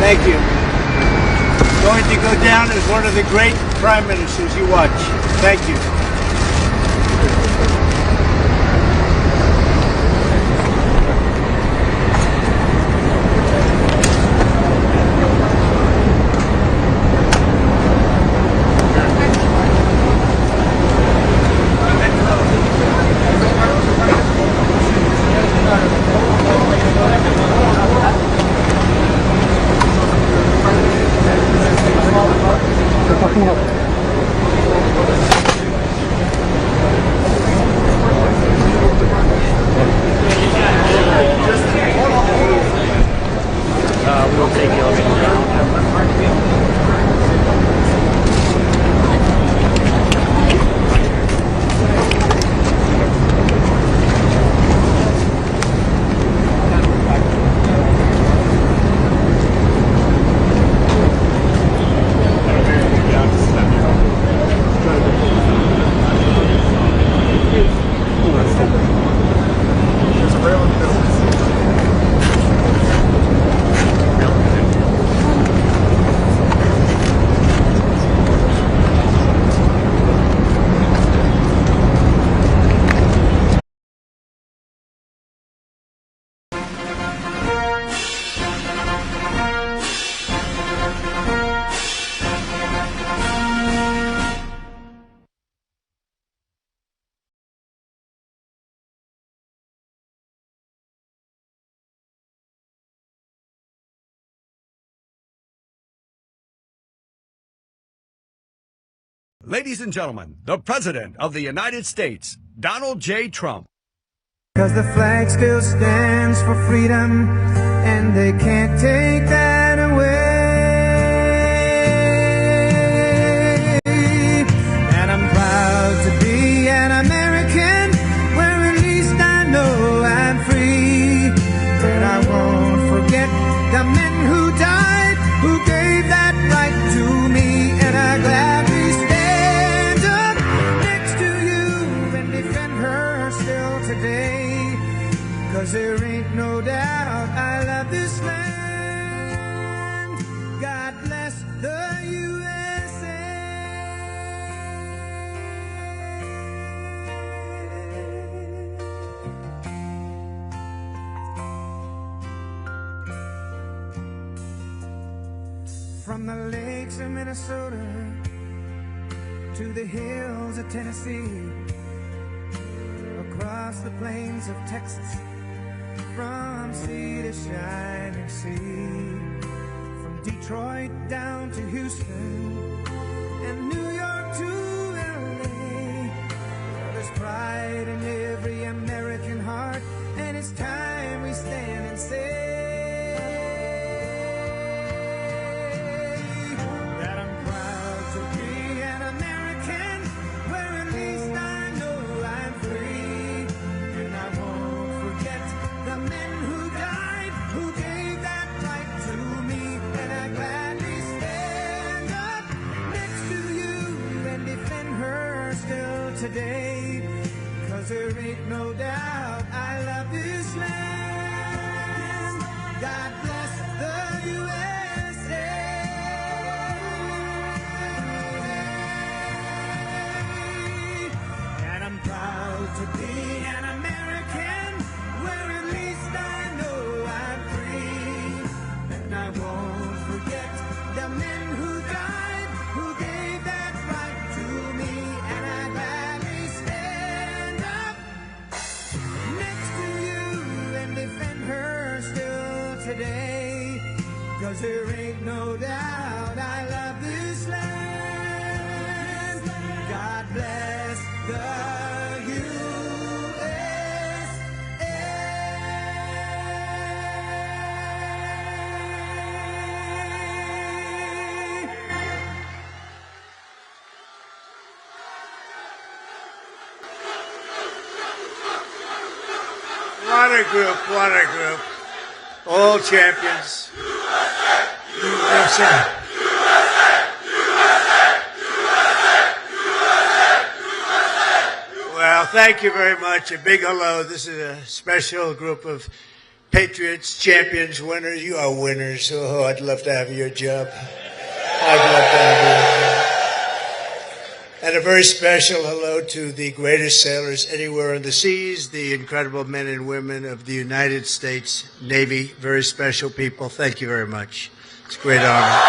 Thank you. Going to go down as one of the great prime ministers you watch. Thank you. Ladies and gentlemen, the President of the United States, Donald J. Trump. 'Cause the flag still stands for freedom, and they can't take that away. And I'm proud to be an American, where at least I know I'm free. But I won't forget the men who died, who gave that right to me, and I gladly stand up next to you and defend her still today. 'Cause there ain't no doubt I love this land. God bless the USA. From the lakes of Minnesota to the hills of Tennessee, across the plains of Texas, from sea to shining sea, from Detroit down to Houston and New York to LA. There's pride in every American heart, and it's time we stand and say that I'm proud to be an American, where at least I know I'm free. And I won't forget the men who died, who gave that right to me. And I gladly stand up next to you and defend her still today. 'Cause there ain't no doubt I love this land. God bless the USA. And I'm proud to be an American, where at least I know I'm free. And I won't forget the men who died, who gave that right to me. And I gladly stand up next to you and defend her still today. 'Cause there ain't no doubt I love this land. God bless the What a group, what a group. All champions. USA. Well, thank you very much. A big hello. This is a special group of patriots, champions, winners. You are winners. Oh, I'd love to have your job. I'd love to have your job. And a very special hello to the greatest sailors anywhere on the seas, the incredible men and women of the United States Navy. Very special people. Thank you very much. It's a great honor.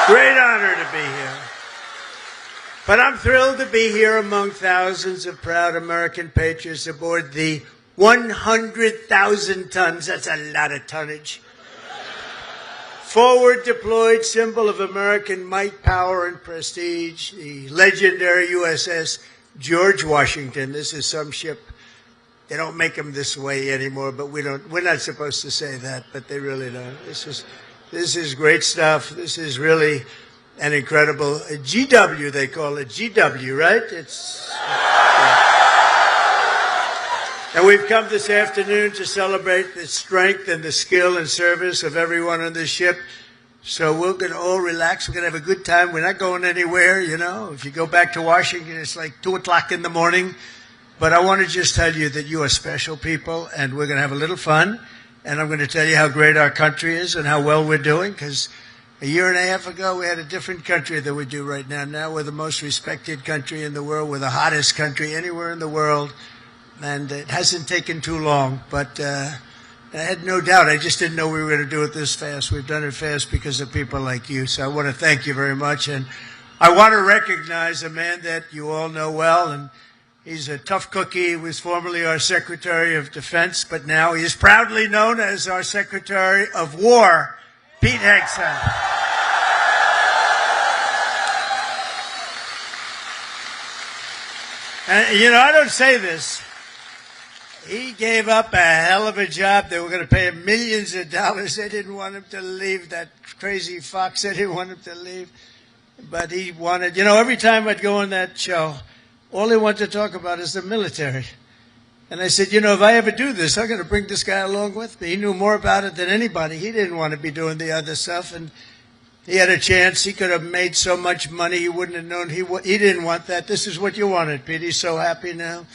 Great honor to be here. But I'm thrilled to be here among thousands of proud American patriots aboard the 100,000 tons. That's a lot of tonnage. Forward deployed symbol of American might, power, and prestige, the legendary USS George Washington. This is some ship. They don't make them this way anymore, but we're not supposed to say that, but they really don't. This is great stuff. This is really an incredible GW, they call it GW, right? And we've come this afternoon to celebrate the strength and the skill and service of everyone on this ship. So we're going to all relax. We're going to have a good time. We're not going anywhere, you know. If you go back to Washington, it's like 2 o'clock in the morning. But I want to just tell you that you are special people, and we're going to have a little fun. And I'm going to tell you how great our country is and how well we're doing, because a year and a half ago, we had a different country than we do right now. Now we're the most respected country in the world. We're the hottest country anywhere in the world. And it hasn't taken too long, but I had no doubt. I just didn't know we were going to do it this fast. We've done it fast because of people like you. So I want to thank you very much. And I want to recognize a man that you all know well. And he's a tough cookie. He was formerly our Secretary of Defense, but now he is proudly known as our Secretary of War, Pete Hegseth. And, you know, I don't say this. He gave up a hell of a job. They were going to pay him millions of dollars. They didn't want him to leave. That crazy fox, they didn't want him to leave. But he wanted, you know, every time I'd go on that show, all he wanted to talk about is the military. And I said, you know, if I ever do this, I'm going to bring this guy along with me. He knew more about it than anybody. He didn't want to be doing the other stuff. And he had a chance. He could have made so much money. He wouldn't have known. He didn't want that. This is what you wanted, Pete. He's so happy now.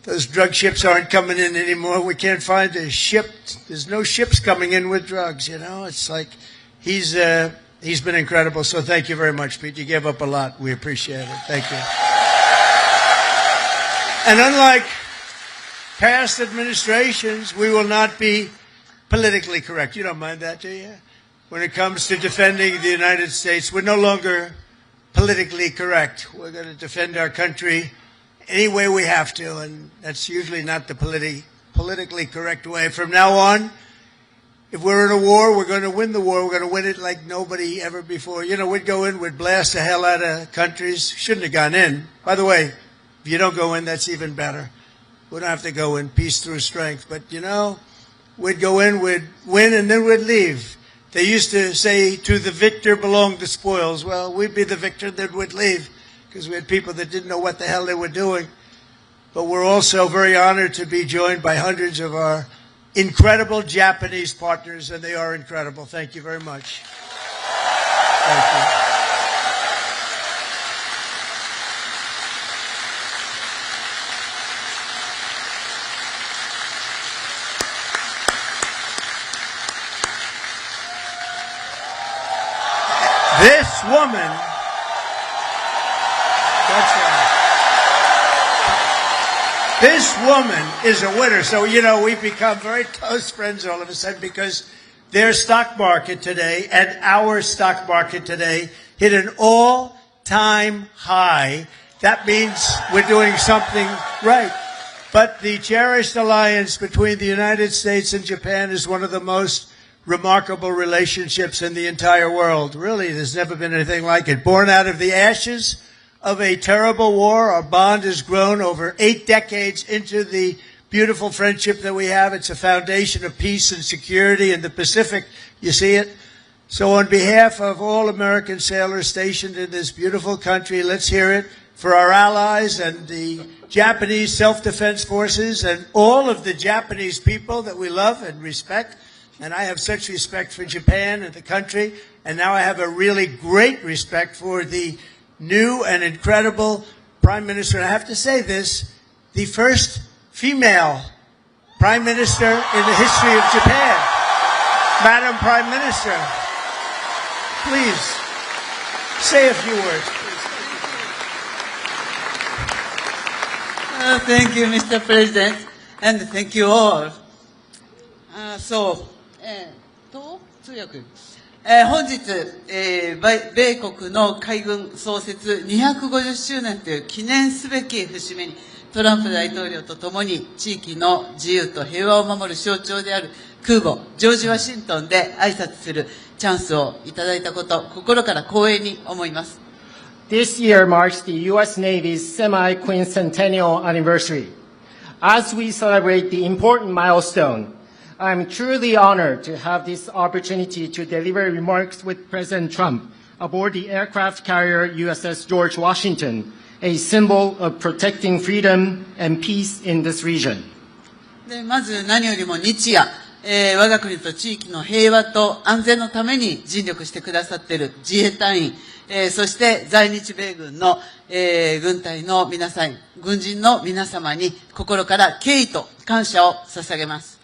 Those drug ships aren't coming in anymore. We can't find a ship. There's no ships coming in with drugs, you know. It's like he's been incredible. So thank you very much, Pete. You gave up a lot. We appreciate it. Thank you. And unlike past administrations, we will not be politically correct. You don't mind that, do you? When it comes to defending the United States, we're no longer politically correct. We're going to defend our country any way we have to, and that's usually not the politically correct way. From now on, if we're in a war, we're going to win the war. We're going to win it like nobody ever before. You know, we'd go in, we'd blast the hell out of countries. Shouldn't have gone in. By the way, if you don't go in, that's even better. We don't have to go in, peace through strength. But, you know, we'd go in, we'd win, and then we'd leave. They used to say, to the victor belong the spoils. Well, we'd be the victor, then we'd leave, because we had people that didn't know what the hell they were doing. But we're also very honored to be joined by hundreds of our incredible Japanese partners, and they are incredible. Thank you very much. Thank you. This woman, that's right. This woman is a winner. So, you know, we've become very close friends all of a sudden because their stock market today and our stock market today hit an all-time high. That means we're doing something right. But the cherished alliance between the United States and Japan is one of the most remarkable relationships in the entire world. Really, there's never been anything like it. Born out of the ashes of a terrible war, our bond has grown over 8 decades into the beautiful friendship that we have. It's a foundation of peace and security in the Pacific. You see it? So on behalf of all American sailors stationed in this beautiful country, let's hear it for our allies and the Japanese self-defense forces and all of the Japanese people that we love and respect. And I have such respect for Japan and the country. And now I have a really great respect for the new and incredible Prime Minister. And I have to say this, the first female Prime Minister in the history of Japan. Madam Prime Minister, please say a few words. Thank you, Mr. President, and thank you all. 通訳。本日、米国の海軍創設250周年という記念すべき節目に、トランプ大統領とともに地域の自由と平和を守る象徴である空母ジョージ・ワシントンで挨拶するチャンスをいただいたこと、心から光栄に思います。This year marks the U.S. Navy's semi-quincentennial anniversary. As we celebrate the important milestone, I'm truly honored to have this opportunity to deliver remarks with President Trump aboard the aircraft carrier USS George Washington, a symbol of protecting freedom and peace in this region. でまず何よりも日夜、我が国と地域の平和と安全のために尽力してくださっている自衛隊員、そして在日米軍の、軍隊の皆さん、軍人の皆様に心から敬意と感謝を捧げます。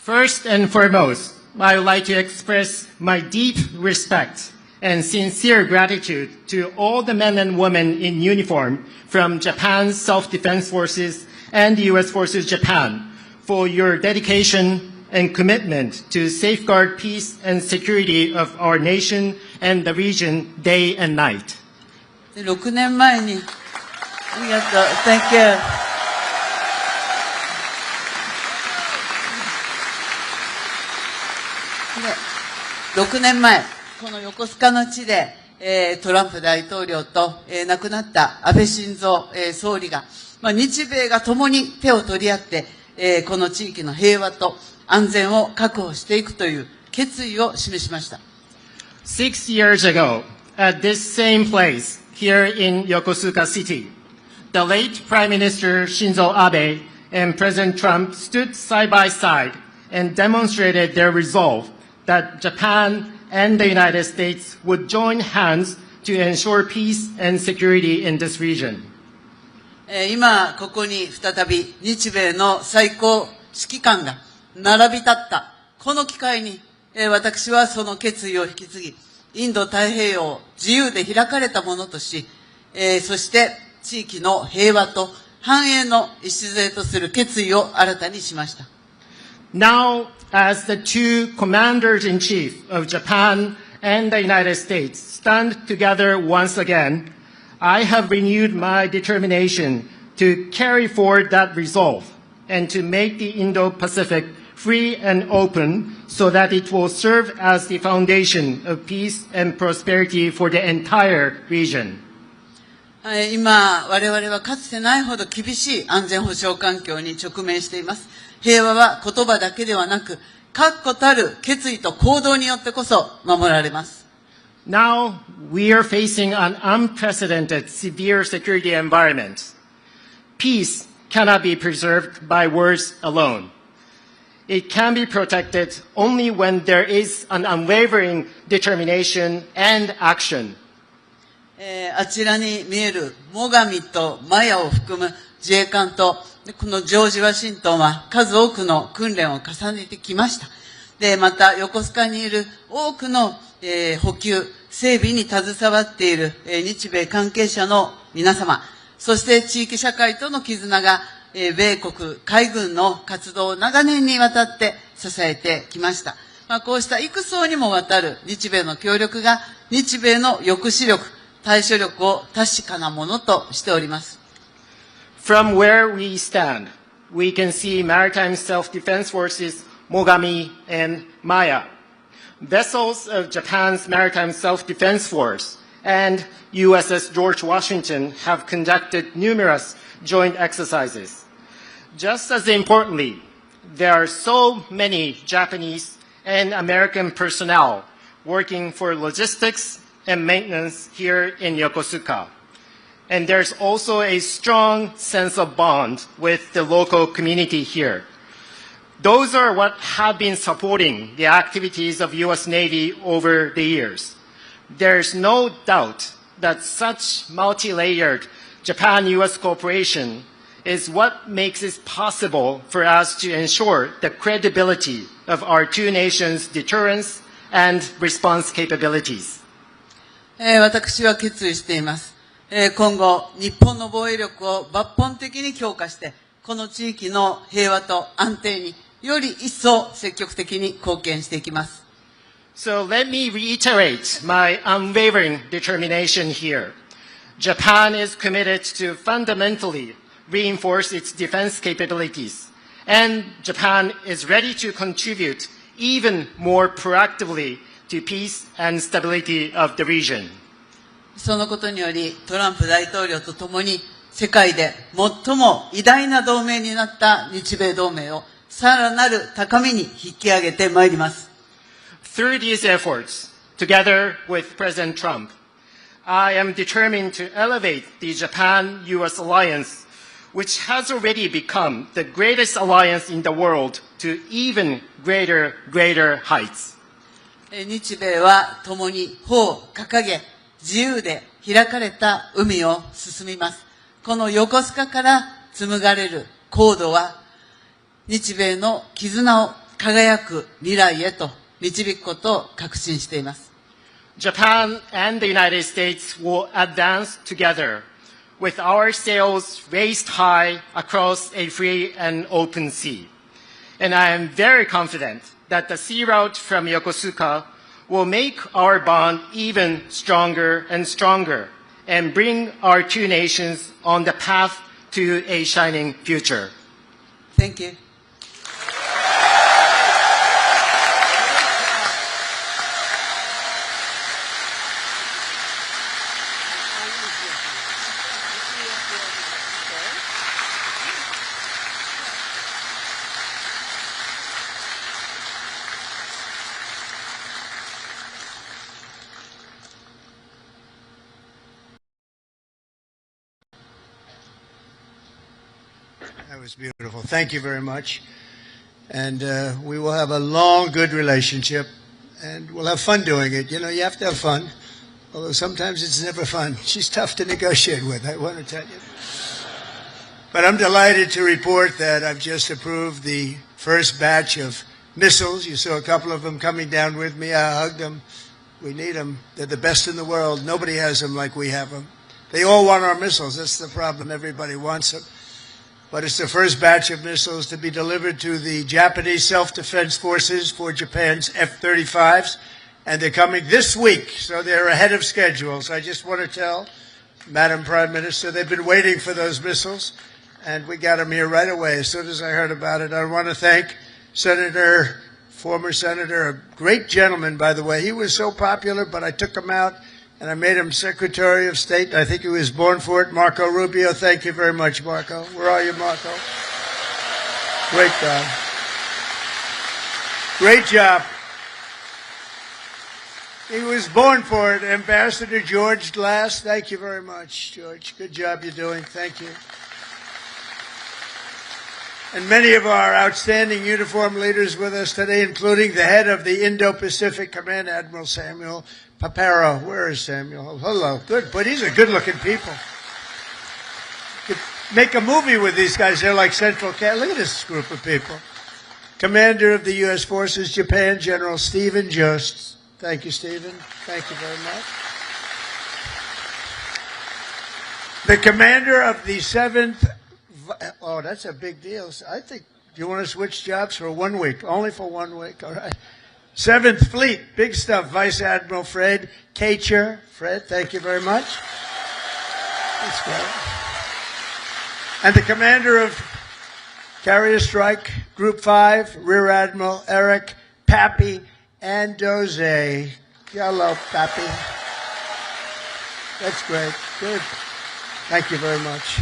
First and foremost, I would like to express my deep respect and sincere gratitude to all the men and women in uniform from Japan's Self-Defense Forces and the U.S. Forces Japan for your dedication and commitment to safeguard peace and security of our nation and the region day and night. 6年前に、ありがとう、Thank you. 6年前、この横須賀の地で、トランプ大統領と、亡くなった安倍晋三、総理が、日米が共に手を取り合って、この地域の平和と安全を確保していくという決意を示しました。6 years ago, at this same place here in Yokosuka City, the late Prime Minister Shinzo Abe and President Trump stood side by side and demonstrated their resolve that Japan and the United States would join hands to ensure peace and security in this region. 今、ここに再び日米の最高指揮官が並び立った、この機会に、私はその決意を引き継ぎ、インド太平洋を自由で開かれたものとし、そして地域の平和と繁栄の礎とする決意を新たにしました。Now, as the two commanders-in-chief of Japan and the United States stand together once again, I have renewed my determination to carry forward that resolve and to make the Indo-Pacific free and open so that it will serve as the foundation of peace and prosperity for the entire region. 今、我々はかつてないほど厳しい安全保障環境に直面しています。平和は言葉だけではなく、確固たる決意と行動によってこそ守られます。Now, we are facing an unprecedented severe security environment. Peace cannot be preserved by words alone. It can be protected only when there is an unwavering determination and action. あちらに見える最上とマヤを含む自衛官と、このジョージ・ワシントンは数多くの訓練を重ねてきました。で、また横須賀にいる多くの、補給、整備に携わっている、日米関係者の皆様、そして地域社会との絆が、米国海軍の活動を長年にわたって支えてきました。こうした幾層にもわたる日米の協力が日米の抑止力、対処力を確かなものとしております。From where we stand, we can see Maritime Self-Defense Forces Mogami and Maya, vessels of Japan's Maritime Self-Defense Force, and USS George Washington have conducted numerous joint exercises. Just as importantly, there are so many Japanese and American personnel working for logistics and maintenance here in Yokosuka. And there's also a strong sense of bond with the local community here. Those are what have been supporting the activities of U.S. Navy over the years. There's no doubt that such multi-layered Japan-U.S. cooperation is what makes it possible for us to ensure the credibility of our two nations' deterrence and response capabilities. 私は決意しています。今後、日本の防衛力を抜本的に強化して、この地域の平和と安定により一層積極的に貢献していきます。So let me reiterate my unwavering determination here. Japan is committed to fundamentally reinforce its defense capabilities, and Japan is ready to contribute even more proactively to peace and stability of the region. そのことにより、トランプ大統領と共に世界で最も偉大な同盟になった日米同盟をさらなる高みに引き上げてまいります。Through these efforts, together with President Trump, I am determined to elevate the Japan-US alliance, which has already become the greatest alliance in the world, to even greater heights. 日米は共に帆を掲げ、自由で開かれた海を進みます。この横須賀から紡がれる航路は、日米の絆を輝く未来へと導くことを確信しています。Japan and the United States will advance together with our sails raised high across a free and open sea. And I am very confident that the sea route from Yokosuka will make our bond even stronger and stronger and bring our two nations on the path to a shining future. Thank you. That was beautiful. Thank you very much. And we will have a long, good relationship, and we'll have fun doing it. You know, you have to have fun, although sometimes it's never fun. She's tough to negotiate with, I want to tell you. But I'm delighted to report that I've just approved the first batch of missiles. You saw a couple of them coming down with me. I hugged them. We need them. They're the best in the world. Nobody has them like we have them. They all want our missiles. That's the problem. Everybody wants them. But it's the first batch of missiles to be delivered to the Japanese self-defense forces for Japan's F-35s. And they're coming this week, so they're ahead of schedule. So I just want to tell Madam Prime Minister, they've been waiting for those missiles, and we got them here right away as soon as I heard about it. I want to thank former Senator, a great gentleman, by the way. He was so popular, but I took him out, and I made him Secretary of State. I think he was born for it. Marco Rubio, thank you very much, Marco. Where are you, Marco? Great job. Great job. He was born for it. Ambassador George Glass, thank you very much, George. Good job you're doing. Thank you. And many of our outstanding uniform leaders with us today, including the head of the Indo-Pacific Command, Admiral Samuel Paparo. Where is Samuel? Hello. Good, but these are good-looking people. You could make a movie with these guys. They're like Central Cat. Look at this group of people. Commander of the U.S. Forces, Japan, General Stephen Jost. Thank you, Stephen. Thank you very much. The commander of the 7th... Oh, that's a big deal. I think you want to switch jobs for 1 week. Only for 1 week, all right. 7th Fleet, big stuff. Vice Admiral Fred Kacher. Fred, thank you very much. That's great. And the commander of Carrier Strike Group 5, Rear Admiral Eric Pappy Andoze. Hello, Pappy. That's great. Good. Thank you very much.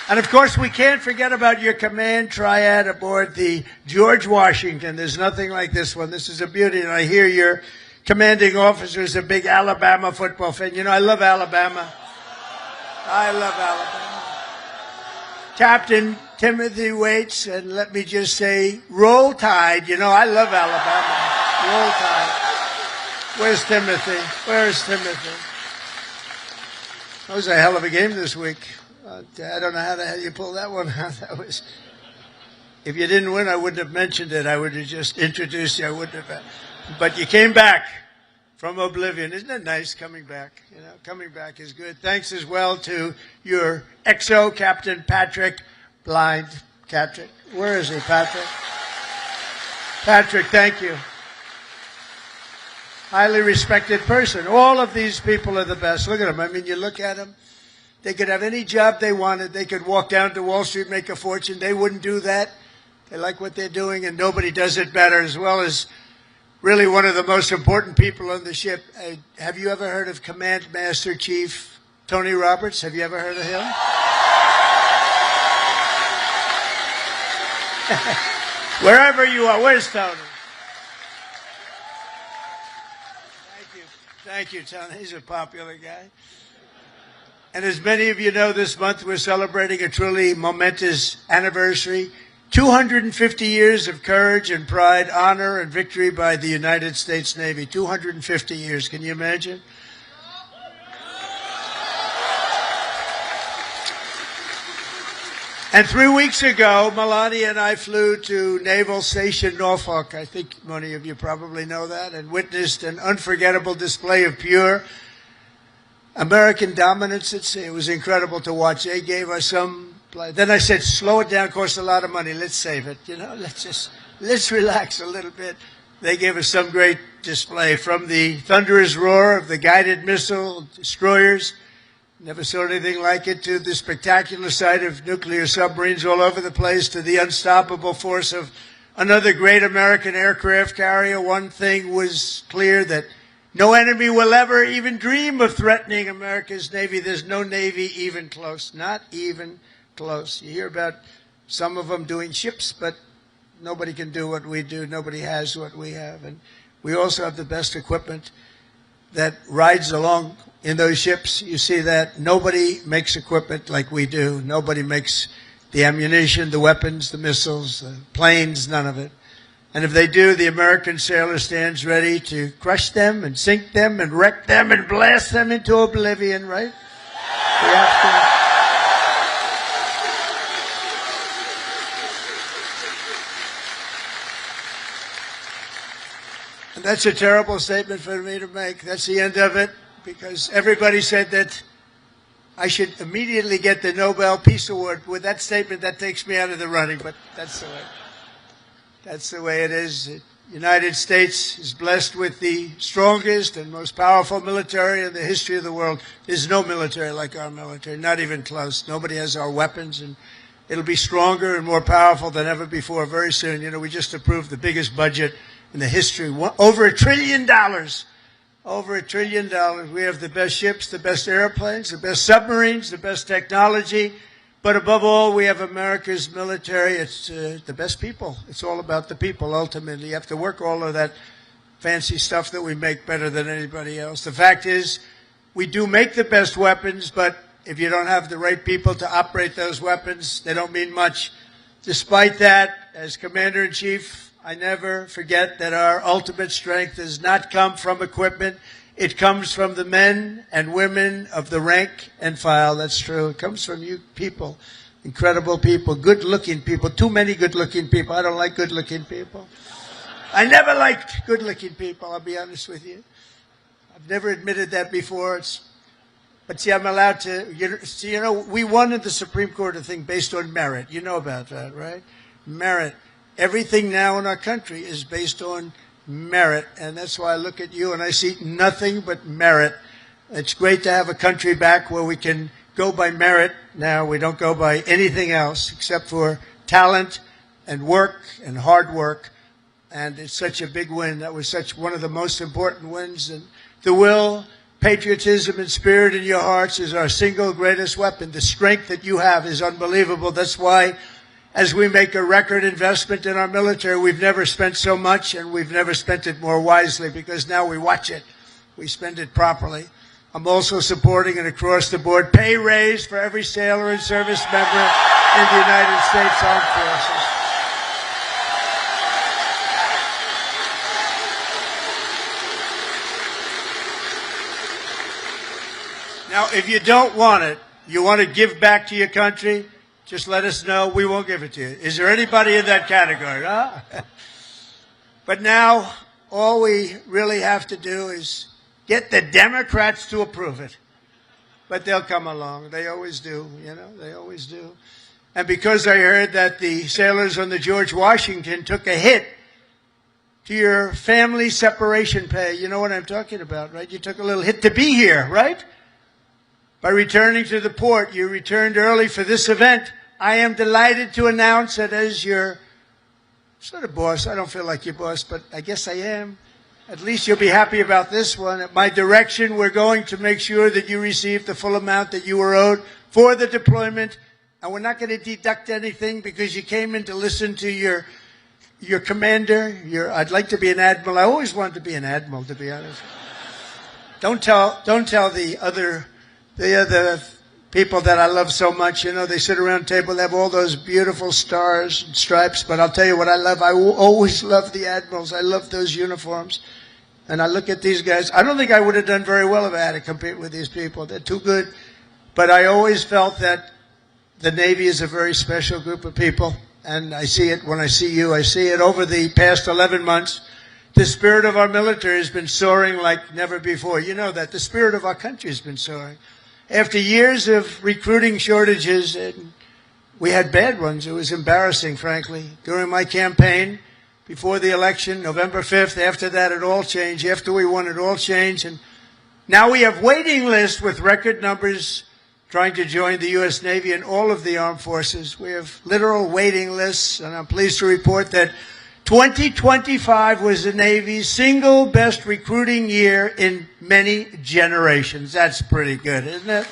And of course, we can't forget about your command triad aboard the George Washington. There's nothing like this one. This is a beauty. And I hear your commanding officer is a big Alabama football fan. You know, I love Alabama. I love Alabama. Captain Timothy Waits, and let me just say, roll tide. You know, I love Alabama. Roll tide. Where's Timothy? Where's Timothy? That was a hell of a game this week. I don't know how the hell you pulled that one out. That was. If you didn't win, I wouldn't have mentioned it. I would have just introduced you. I wouldn't have. But you came back from oblivion. Isn't it nice coming back? You know, coming back is good. Thanks as well to your XO, Captain Patrick. Blind Patrick. Where is he, Patrick? Patrick, thank you. Highly respected person. All of these people are the best. Look at them. I mean, you look at them. They could have any job they wanted. They could walk down to Wall Street, make a fortune. They wouldn't do that. They like what they're doing, and nobody does it better, as well as really one of the most important people on the ship. Have you ever heard of Command Master Chief Tony Roberts? Have you ever heard of him? Wherever you are. Where's Tony? Thank you. Thank you, Tony. He's a popular guy. And as many of you know, this month we're celebrating a truly momentous anniversary. 250 years of courage and pride, honor and victory by the United States Navy. 250 years. Can you imagine? And 3 weeks ago, Melania and I flew to Naval Station Norfolk. I think many of you probably know that, and witnessed an unforgettable display of pure American dominance at sea. It was incredible to watch. They gave us some. Then I said, slow it down, costs a lot of money. Let's save it. You know, let's relax a little bit. They gave us some great display, from the thunderous roar of the guided missile destroyers, never saw anything like it, to the spectacular sight of nuclear submarines all over the place, to the unstoppable force of another great American aircraft carrier. One thing was clear, that no enemy will ever even dream of threatening America's Navy. There's no Navy even close, not even close. You hear about some of them doing ships, but nobody can do what we do. Nobody has what we have. And we also have the best equipment that rides along in those ships. You see that? Nobody makes equipment like we do. Nobody makes the ammunition, the weapons, the missiles, the planes, none of it. And if they do, the American sailor stands ready to crush them and sink them and wreck them and blast them into oblivion, right? We have to. And that's a terrible statement for me to make. That's the end of it, because everybody said that I should immediately get the Nobel Peace Award. With that statement, that takes me out of the running, but that's the way. That's the way it is. The United States is blessed with the strongest and most powerful military in the history of the world. There's no military like our military, not even close. Nobody has our weapons, and it'll be stronger and more powerful than ever before very soon. You know, we just approved the biggest budget in the history, over $1 trillion. Over $1 trillion. We have the best ships, the best airplanes, the best submarines, the best technology. But above all, we have America's military. It's the best people. It's all about the people, ultimately. You have to work all of that fancy stuff that we make better than anybody else. The fact is, we do make the best weapons, but if you don't have the right people to operate those weapons, they don't mean much. Despite that, as Commander-in-Chief, I never forget that our ultimate strength does not come from equipment. It comes from the men and women of the rank and file. That's true. It comes from you people, incredible people, good-looking people, too many good-looking people. I don't like good-looking people. I never liked good-looking people, I'll be honest with you. I've never admitted that before. But see, I'm allowed to, you know, we won in the Supreme Court a thing based on merit. You know about that, right? Merit. Everything now in our country is based on merit, and that's why I look at you and I see nothing but merit. It's great to have a country back where we can go by merit now. We don't go by anything else except for talent and work and hard work, and it's such a big win. That was such one of the most important wins, and the will, patriotism, and spirit in your hearts is our single greatest weapon. The strength that you have is unbelievable. That's why, as we make a record investment in our military, we've never spent so much, and we've never spent it more wisely, because now we watch it. We spend it properly. I'm also supporting an across-the-board pay raise for every sailor and service member in the United States Armed Forces. Now, if you don't want it, You want to give back to your country? Just let us know. We won't give it to you. Is there anybody in that category? Huh? But now, all we really have to do is get the Democrats to approve it. But they'll come along. They always do, you know, they always do. And because I heard that the sailors on the George Washington took a hit to your family separation pay, you know what I'm talking about, right? You took a little hit to be here, right? By returning to the port, you returned early for this event. I am delighted to announce that as your sort of boss, I don't feel like your boss, but I guess I am. At least you'll be happy about this one. At my direction, we're going to make sure that you receive the full amount that you were owed for the deployment. And we're not going to deduct anything because you came in to listen to your commander. I'd like to be an admiral. I always wanted to be an admiral, to be honest. Don't tell the other people that I love so much. You know, they sit around the table, they have all those beautiful stars and stripes. But I'll tell you what I love. I always love the admirals. I love those uniforms. And I look at these guys. I don't think I would have done very well if I had to compete with these people. They're too good. But I always felt that the Navy is a very special group of people. And I see it when I see you. I see it over the past 11 months. The spirit of our military has been soaring like never before. You know that. The spirit of our country has been soaring. After years of recruiting shortages, and we had bad ones. It was embarrassing, frankly. During my campaign, before the election, November 5th, after that it all changed. After we won, it all changed. And now we have waiting lists with record numbers trying to join the U.S. Navy and all of the armed forces. We have literal waiting lists, and I'm pleased to report that 2025 was the Navy's single best recruiting year in many generations. That's pretty good, isn't it?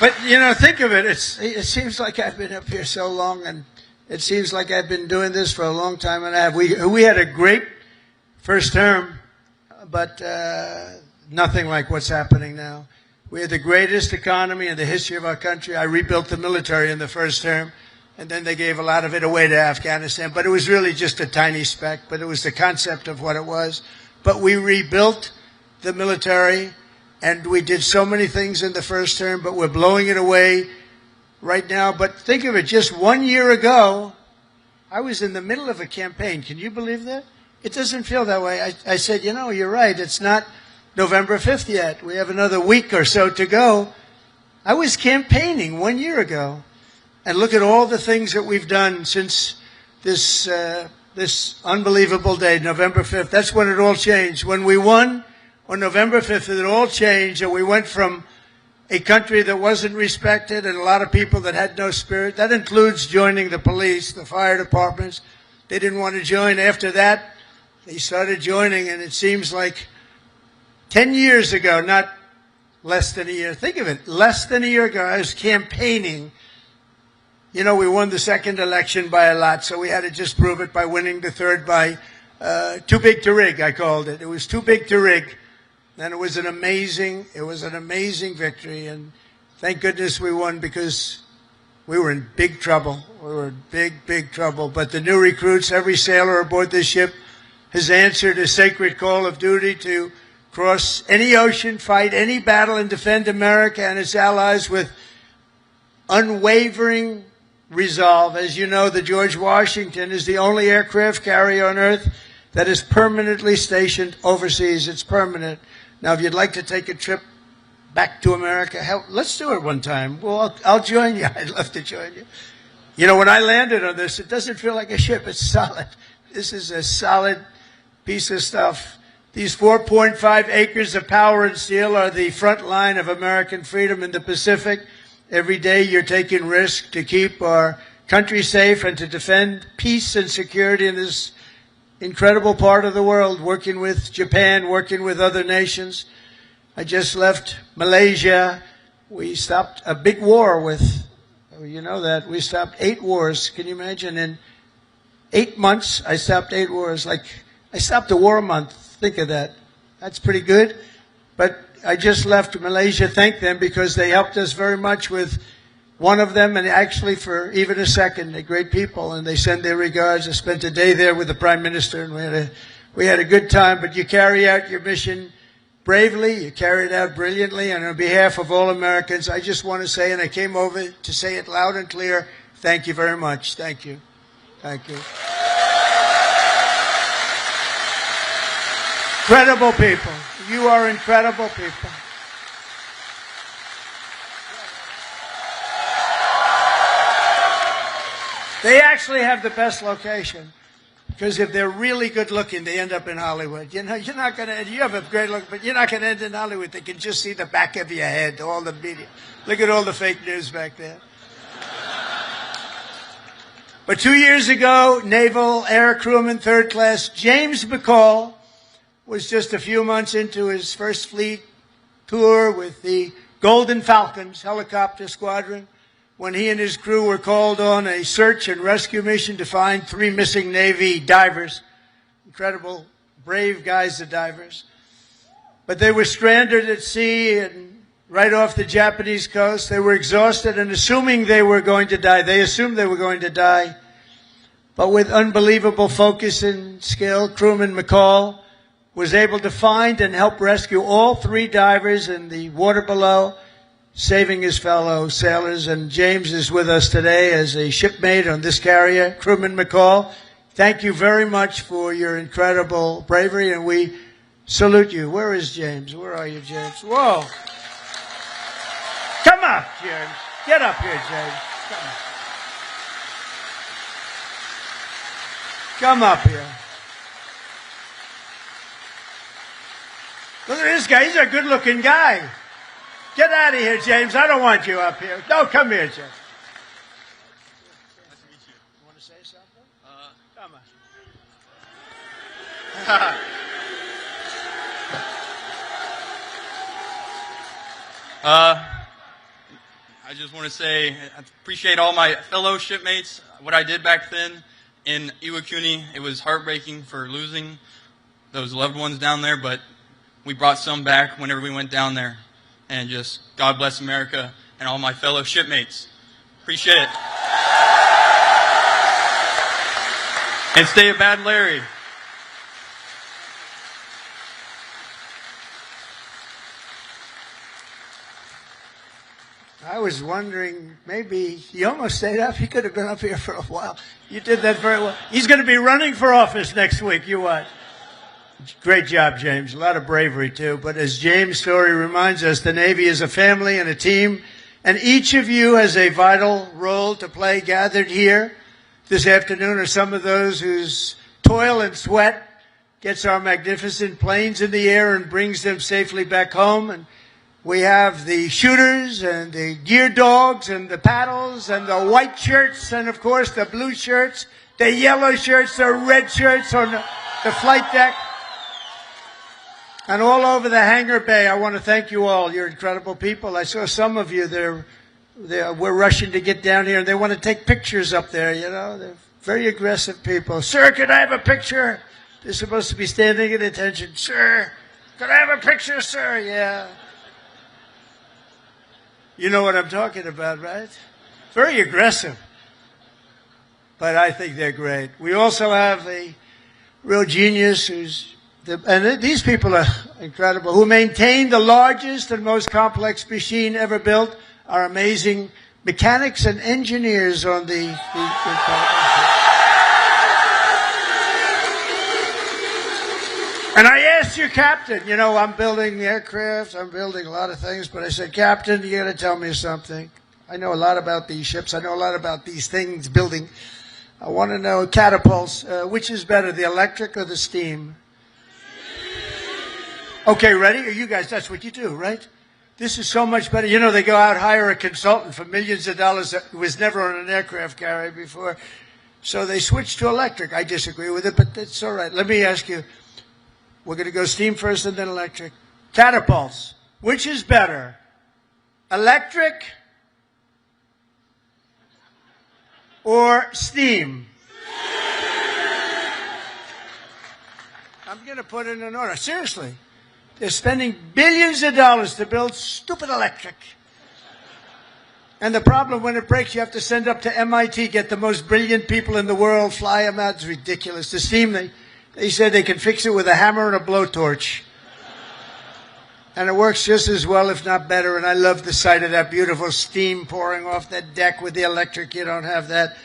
But, you know, think of it. It seems like I've been up here so long, and it seems like I've been doing this for a long time, and I have. We had a great first term, but nothing like what's happening now. We had the greatest economy in the history of our country. I rebuilt the military in the first term, and then they gave a lot of it away to Afghanistan. But it was really just a tiny speck, but it was the concept of what it was. But we rebuilt the military, and we did so many things in the first term, but we're blowing it away right now. But think of it, just 1 year ago, I was in the middle of a campaign. Can you believe that? It doesn't feel that way. I said, you know, you're right. It's not November 5th yet. We have another week or so to go. I was campaigning 1 year ago. And look at all the things that we've done since this unbelievable day, November 5th. That's when it all changed. When we won on November 5th, it all changed, and we went from a country that wasn't respected and a lot of people that had no spirit. That includes joining the police, the fire departments. They didn't want to join. After that, they started joining, and it seems like 10 years ago, not less than a year. Think of it, less than a year ago, I was campaigning. You know, we won the second election by a lot, so we had to just prove it by winning the third by too big to rig, I called it. It was too big to rig. And it was an amazing victory. And thank goodness we won, because we were in big trouble. We were in big trouble. But the new recruits, every sailor aboard this ship has answered a sacred call of duty to cross any ocean, fight any battle, and defend America and its allies with unwavering resolve. As you know, the George Washington is the only aircraft carrier on Earth that is permanently stationed overseas. It's permanent. Now, if you'd like to take a trip back to America, hell, let's do it one time. Well, I'll join you. I'd love to join you. You know, when I landed on this, it doesn't feel like a ship. It's solid. This is a solid piece of stuff. These 4.5 acres of power and steel are the front line of American freedom in the Pacific. Every day you're taking risk to keep our country safe and to defend peace and security in this incredible part of the world, working with Japan, working with other nations. I just left Malaysia. We stopped a big war with, you know that, we stopped 8 wars. Can you imagine? In 8 months, I stopped 8 wars. Like, I stopped a war a month. Think of that. That's pretty good. But I just left Malaysia. Thank them, because they helped us very much with one of them, and actually for even a second, they're great people, and they send their regards. I spent a day there with the Prime Minister, and we had a good time. But you carry out your mission bravely, you carry it out brilliantly, and on behalf of all Americans, I just want to say, and I came over to say it loud and clear, thank you very much. Thank you. Thank you. Incredible people. You are incredible people. They actually have the best location. Because if they're really good looking, they end up in Hollywood. You know, you're not going to, you have a great look, but you're not going to end in Hollywood. They can just see the back of your head, all the media. Look at all the fake news back there. But 2 years ago, Naval Air Crewman Third Class James McCall was just a few months into his first fleet tour with the Golden Falcons helicopter squadron when he and his crew were called on a search and rescue mission to find 3 missing Navy divers. Incredible, brave guys, the divers. But they were stranded at sea and right off the Japanese coast. They were exhausted and assuming they were going to die. They assumed they were going to die. But with unbelievable focus and skill, crewman McCall was able to find and help rescue all 3 divers in the water below, saving his fellow sailors. And James is with us today as a shipmate on this carrier. Crewman McCall, thank you very much for your incredible bravery, and we salute you. Where is James? Where are you, James? Whoa. Come up, James. Get up here, James. Come up here. Look at this guy. He's a good-looking guy. Get out of here, James. I don't want you up here. No, come here, James. Nice to meet you. You want to say something? Come on. I just want to say I appreciate all my fellow shipmates. What I did back then in Iwakuni, it was heartbreaking for losing those loved ones down there, but we brought some back whenever we went down there. And just God bless America and all my fellow shipmates. Appreciate it. And stay a bad Larry. I was wondering, maybe he almost stayed up. He could have been up here for a while. You did that very well. He's going to be running for office next week. You what? Great job, James. A lot of bravery, too. But as James' story reminds us, the Navy is a family and a team, and each of you has a vital role to play. Gathered here this afternoon are some of those whose toil and sweat gets our magnificent planes in the air and brings them safely back home. And we have the shooters and the gear dogs and the paddles and the white shirts and, of course, the blue shirts, the yellow shirts, the red shirts on the flight deck. And all over the hangar bay, I want to thank you all. You're incredible people. I saw some of you we're rushing to get down here, and they want to take pictures up there, you know. They're very aggressive people. Sir, could I have a picture? They're supposed to be standing at attention. Sir, could I have a picture, sir? Yeah. You know what I'm talking about, right? Very aggressive. But I think they're great. We also have a real genius and these people are incredible, who maintain the largest and most complex machine ever built, are amazing mechanics and engineers on the And I asked your captain, you know, I'm building aircraft, I'm building a lot of things, but I said, Captain, you got to tell me something. I know a lot about these ships, I know a lot about these things building. I want to know catapults, which is better, the electric or the steam? Okay, ready? You guys, that's what you do, right? This is so much better. You know, they go out, hire a consultant for millions of dollars that was never on an aircraft carrier before. So they switched to electric. I disagree with it, but it's all right. Let me ask you. We're going to go steam first and then electric. Catapults. Which is better? Electric or steam? I'm going to put it in order. Seriously. They're spending billions of dollars to build stupid electric. And the problem, when it breaks, you have to send up to MIT, get the most brilliant people in the world, fly them out. It's ridiculous. The steam, they said they can fix it with a hammer and a blowtorch. And it works just as well, if not better. And I love the sight of that beautiful steam pouring off that deck with the electric. You don't have that.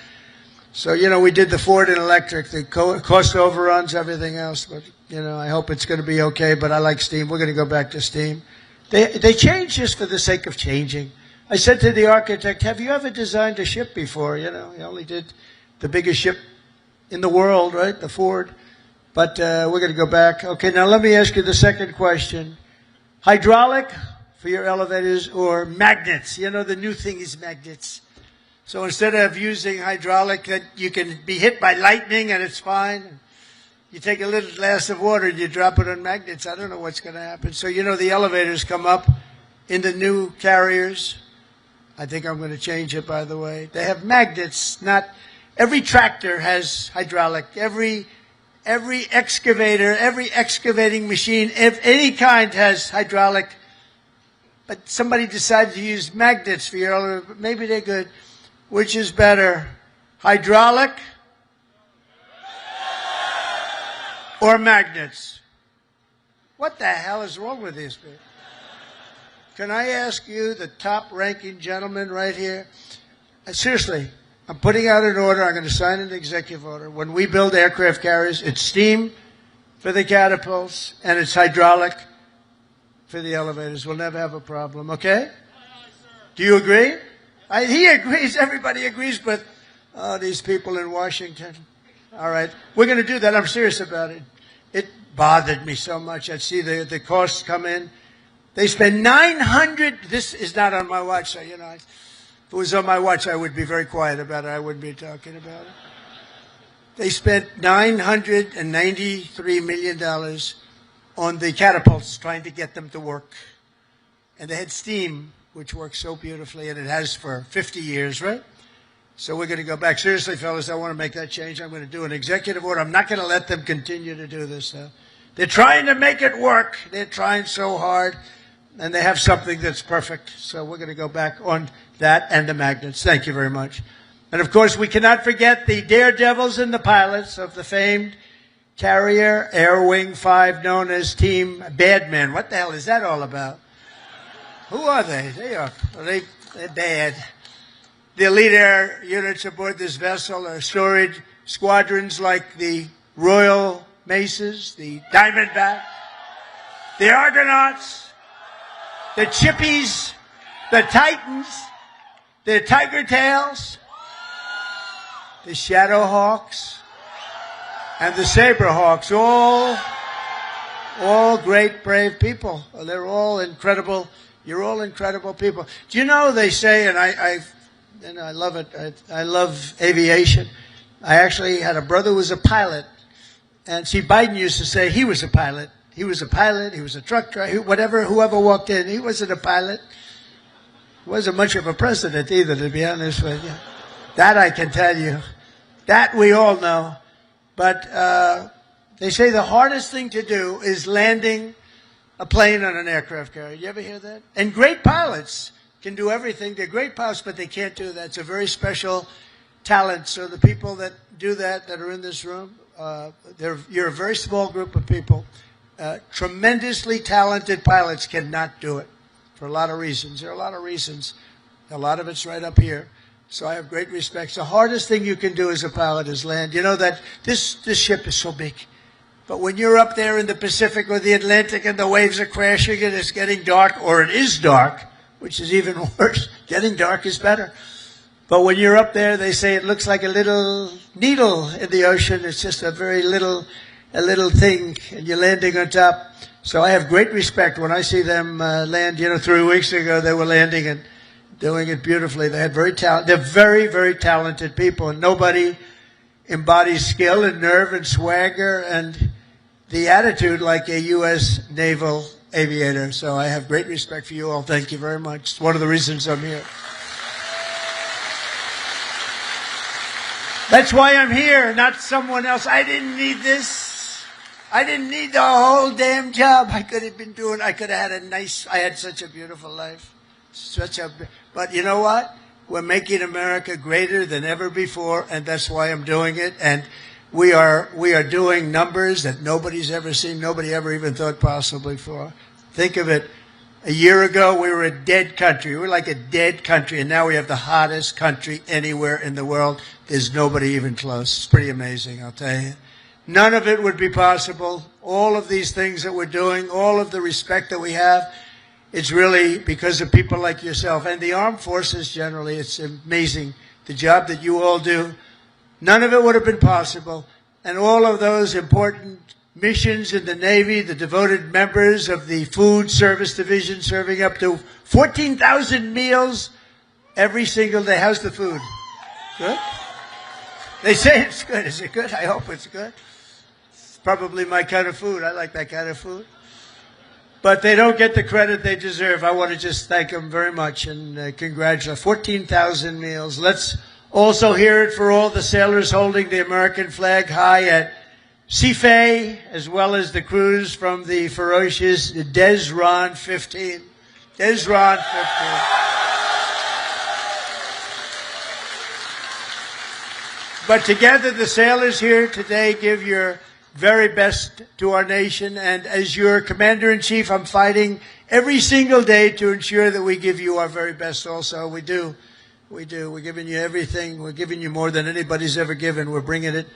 So, we did the Ford in electric, the cost overruns, everything else. But, I hope it's going to be okay. But I like steam. We're going to go back to steam. They change just for the sake of changing. I said to the architect, have you ever designed a ship before? He only did the biggest ship in the world, right? The Ford. But we're going to go back. Okay, now let me ask you the second question. Hydraulic for your elevators or magnets? The new thing is magnets. So instead of using hydraulic, that you can be hit by lightning and it's fine. You take a little glass of water and you drop it on magnets. I don't know what's going to happen. So, the elevators come up in the new carriers. I think I'm going to change it, by the way. They have magnets. Not every tractor has hydraulic. Every excavator, every excavating machine, of any kind, has hydraulic. But somebody decided to use magnets for your elevator. Maybe they're good. Which is better, hydraulic or magnets? What the hell is wrong with these people? Can I ask you, the top-ranking gentleman right here? Seriously, I'm putting out an order. I'm going to sign an executive order. When we build aircraft carriers, it's steam for the catapults, and it's hydraulic for the elevators. We'll never have a problem, okay? Do you agree? He agrees. Everybody agrees, but these people in Washington. All right. We're going to do that. I'm serious about it. It bothered me so much. I'd see the costs come in. They spend $900. This is not on my watch, so, if it was on my watch, I would be very quiet about it. I wouldn't be talking about it. They spent $993 million on the catapults, trying to get them to work. And they had steam, which works so beautifully, and it has for 50 years, right? So we're going to go back. Seriously, fellas, I want to make that change. I'm going to do an executive order. I'm not going to let them continue to do this. They're trying to make it work. They're trying so hard, and they have something that's perfect. So we're going to go back on that and the magnets. Thank you very much. And, of course, we cannot forget the daredevils and the pilots of the famed carrier Air Wing 5, known as Team Badman. What the hell is that all about? Who are they? They're bad. The elite air units aboard this vessel are storied squadrons like the Royal Maces, the Diamondback, the Argonauts, the Chippies, the Titans, the Tiger Tails, the Shadowhawks, and the Saberhawks. All great, brave people. They're all incredible. You're all incredible people. Do you know, they say, and I love it, I love aviation. I actually had a brother who was a pilot. And see, Biden used to say he was a pilot. He was a pilot. He was a truck driver. Whoever walked in, he wasn't a pilot. He wasn't much of a president either, to be honest with you. That I can tell you. That we all know. But they say the hardest thing to do is landing a plane on an aircraft carrier. You ever hear that? And great pilots can do everything. They're great pilots, but they can't do that. It's a very special talent. So the people that do that are in this room, you're a very small group of people. Tremendously talented pilots cannot do it for a lot of reasons. There are a lot of reasons. A lot of it's right up here. So I have great respect. The hardest thing you can do as a pilot is land. You know that this ship is so big. But when you're up there in the Pacific or the Atlantic and the waves are crashing and it's getting dark, or it is dark, which is even worse. Getting dark is better. But when you're up there, they say it looks like a little needle in the ocean. It's just a little thing, and you're landing on top. So I have great respect when I see them land. 3 weeks ago they were landing and doing it beautifully. They had they're very, very talented people, and nobody embodies skill and nerve and swagger and the attitude like a U.S. naval aviator. So I have great respect for you all. Thank you very much. It's one of the reasons I'm here. That's why I'm here, not someone else. I didn't need this. I didn't need the whole damn job. I could have had I had such a beautiful life. But you know what? We're making America greater than ever before, and that's why I'm doing it. And we are doing numbers that nobody's ever seen, nobody ever even thought possible before. Think of it. A year ago, we were a dead country. We were like a dead country, and now we have the hottest country anywhere in the world. There's nobody even close. It's pretty amazing, I'll tell you. None of it would be possible. All of these things that we're doing, all of the respect that we have, it's really because of people like yourself and the armed forces generally. It's amazing the job that you all do. None of it would have been possible. And all of those important missions in the Navy, the devoted members of the Food Service Division serving up to 14,000 meals every single day. How's the food? Good? They say it's good. Is it good? I hope it's good. It's probably my kind of food. I like that kind of food. But they don't get the credit they deserve. I want to just thank them very much and congratulate 14,000 meals. Let's also hear it for all the sailors holding the American flag high at Seafay, as well as the crews from the ferocious Desron 15. Desron 15. But together, the sailors here today give your very best to our nation. And as your commander-in-chief, I'm fighting every single day to ensure that we give you our very best also. We do. We do. We're giving you everything. We're giving you more than anybody's ever given. We're bringing it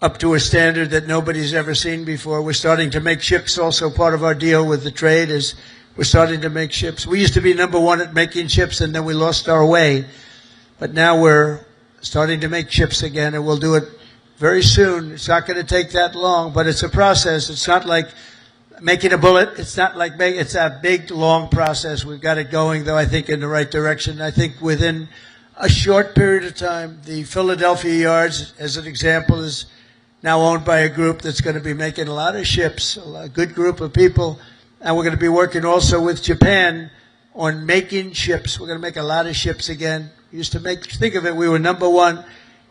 up to a standard that nobody's ever seen before. We're starting to make ships. Also part of our deal with the trade is we're starting to make ships. We used to be number one at making ships, and then we lost our way. But now we're starting to make ships again, and we'll do it very soon. It's not going to take that long, but it's a process. It's not like making a bullet. It's not like it's a big, long process. We've got it going, though, I think, in the right direction. I think within a short period of time, the Philadelphia yards, as an example, is now owned by a group that's going to be making a lot of ships, a good group of people. And we're going to be working also with Japan on making ships. We're going to make a lot of ships again. We used to think of it, we were number one.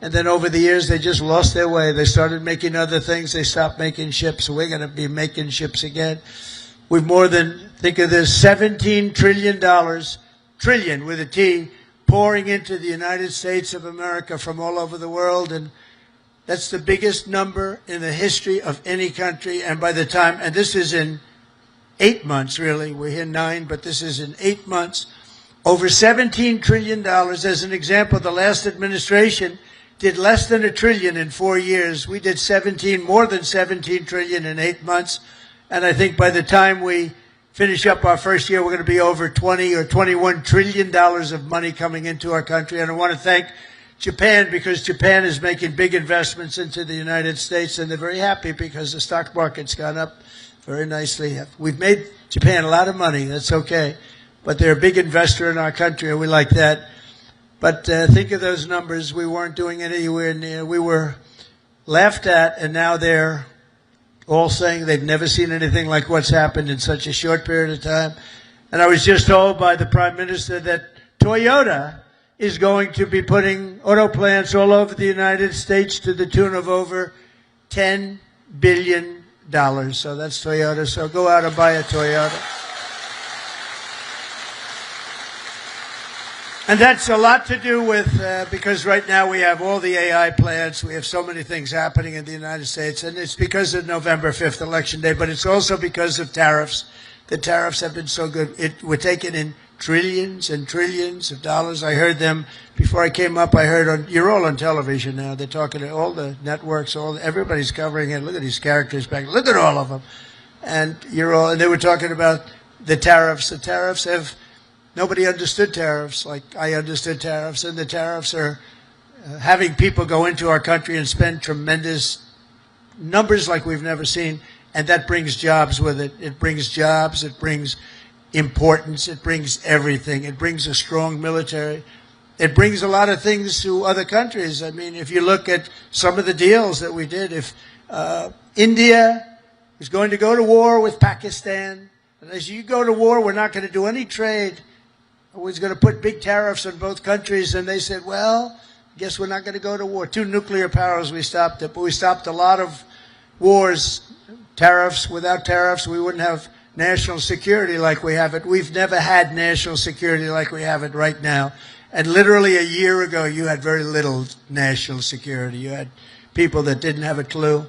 And then over the years, they just lost their way. They started making other things. They stopped making ships. So we're going to be making ships again. We've more than, think of this, $17 trillion, trillion with a T, pouring into the United States of America from all over the world. And that's the biggest number in the history of any country. And by the time, and this is in 8 months, really. We're here 9, but this is in 8 months. Over $17 trillion. As an example, the last administration did less than $1 trillion in 4 years. We did more than 17 trillion in 8 months. And I think by the time we finish up our first year, we're going to be over 20 or $21 trillion of money coming into our country. And I want to thank Japan, because Japan is making big investments into the United States, and they're very happy because the stock market's gone up very nicely. We've made Japan a lot of money. That's okay. But they're a big investor in our country, and we like that. But think of those numbers. We weren't doing it anywhere near. We were laughed at, and now they're all saying they've never seen anything like what's happened in such a short period of time. And I was just told by the Prime Minister that Toyota is going to be putting auto plants all over the United States to the tune of over $10 billion. So that's Toyota. So go out and buy a Toyota. And that's a lot to do with, because right now we have all the AI plants. We have so many things happening in the United States. And it's because of November 5th, Election Day, but it's also because of tariffs. The tariffs have been so good. We're taking in trillions and trillions of dollars. I heard them before I came up. I heard you're all on television now. They're talking to all the networks, everybody's covering it. Look at these characters back. Look at all of them. And and they were talking about the tariffs. The tariffs nobody understood tariffs like I understood tariffs. And the tariffs are having people go into our country and spend tremendous numbers like we've never seen. And that brings jobs with it. It brings jobs. It brings importance. It brings everything. It brings a strong military. It brings a lot of things to other countries. I mean, if you look at some of the deals that we did, if India is going to go to war with Pakistan, and as you go to war, we're not going to do any trade. We're going to put big tariffs on both countries. And they said, well, I guess we're not going to go to war. 2 nuclear powers, we stopped it. But we stopped a lot of wars, tariffs. Without tariffs, we wouldn't have national security like we have it. We've never had national security like we have it right now. And literally a year ago, you had very little national security. You had people that didn't have a clue.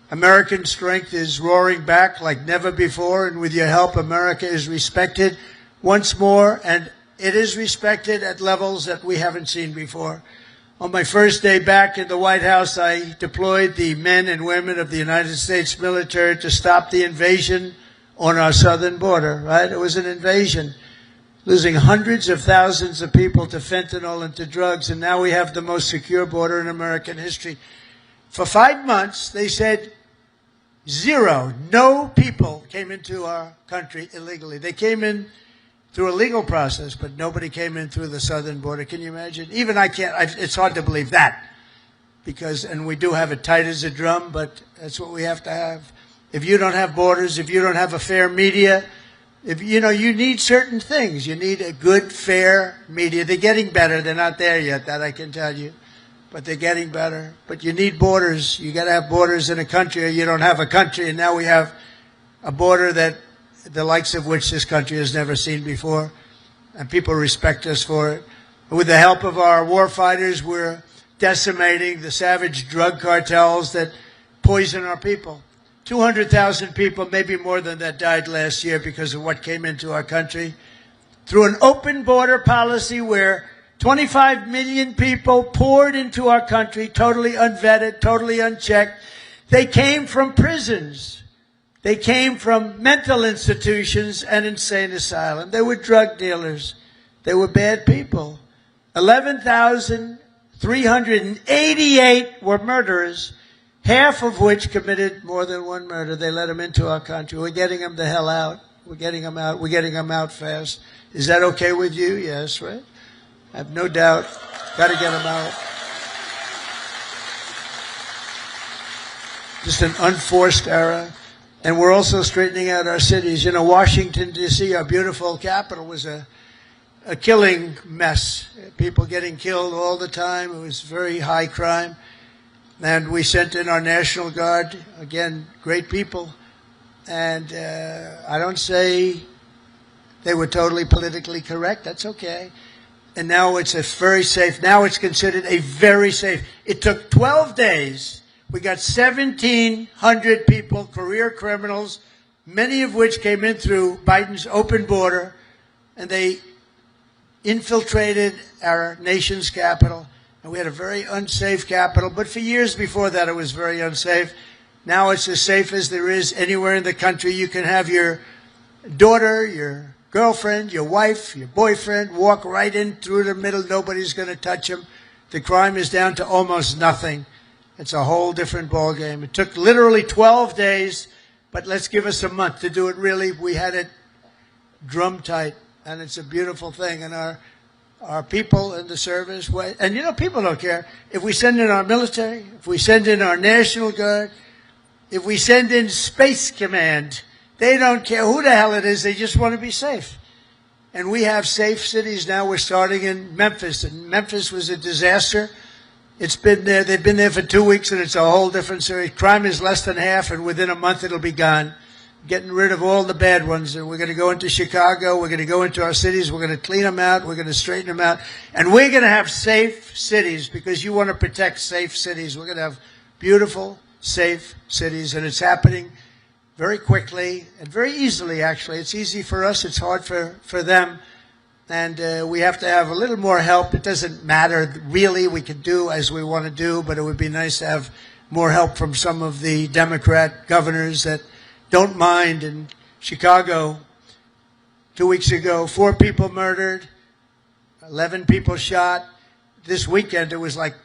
American strength is roaring back like never before, and with your help, America is respected once more, and it is respected at levels that we haven't seen before. On my first day back in the White House, I deployed the men and women of the United States military to stop the invasion on our southern border, right? It was an invasion, losing hundreds of thousands of people to fentanyl and to drugs, and now we have the most secure border in American history. For 5 months, they said no people came into our country illegally. They came in through a legal process, but nobody came in through the southern border. Can you imagine? Even I can't, it's hard to believe that. Because, and we do have it tight as a drum, but that's what we have to have. If you don't have borders, if you don't have a fair media, if you need certain things. You need a good, fair media. They're getting better. They're not there yet, that I can tell you. But they're getting better. But you need borders. You got to have borders in a country, or you don't have a country. And now we have a border that the likes of which this country has never seen before, and people respect us for it. With the help of our war fighters, we're decimating the savage drug cartels that poison our people. 200,000 people, maybe more than that, died last year because of what came into our country. Through an open border policy where 25 million people poured into our country, totally unvetted, totally unchecked. They came from prisons. They came from mental institutions and insane asylum. They were drug dealers. They were bad people. 11,388 were murderers, half of which committed more than one murder. They let them into our country. We're getting them the hell out. We're getting them out. We're getting them out fast. Is that okay with you? Yes, right? I have no doubt. Got to get them out. Just an unforced error. And we're also straightening out our cities. Washington, D.C., our beautiful capital, was a killing mess. People getting killed all the time. It was very high crime. And we sent in our National Guard. Again, great people. And I don't say they were totally politically correct. That's okay. And now it's a very safe. Now it's considered a very safe. It took 12 days. We got 1,700 people, career criminals, many of which came in through Biden's open border, and they infiltrated our nation's capital. And we had a very unsafe capital, but for years before that it was very unsafe. Now it's as safe as there is anywhere in the country. You can have your daughter, your girlfriend, your wife, your boyfriend walk right in through the middle. Nobody's going to touch them. The crime is down to almost nothing. It's a whole different ballgame. It took literally 12 days, but let's give us a month to do it really. We had it drum tight, and it's a beautiful thing. And our people in the service, and people don't care. If we send in our military, if we send in our National Guard, if we send in Space Command, they don't care who the hell it is. They just want to be safe. And we have safe cities now. We're starting in Memphis, and Memphis was a disaster. It's been there. They've been there for 2 weeks, and it's a whole different series. Crime is less than half, and within a month it'll be gone. Getting rid of all the bad ones. And we're going to go into Chicago. We're going to go into our cities. We're going to clean them out. We're going to straighten them out. And we're going to have safe cities because you want to protect safe cities. We're going to have beautiful, safe cities, and it's happening very quickly and very easily, actually. It's easy for us. It's hard for them. And we have to have a little more help. It doesn't matter, really. We can do as we want to do, but it would be nice to have more help from some of the Democrat governors that don't mind. In Chicago, 2 weeks ago, 4 people murdered, 11 people shot. This weekend, it was like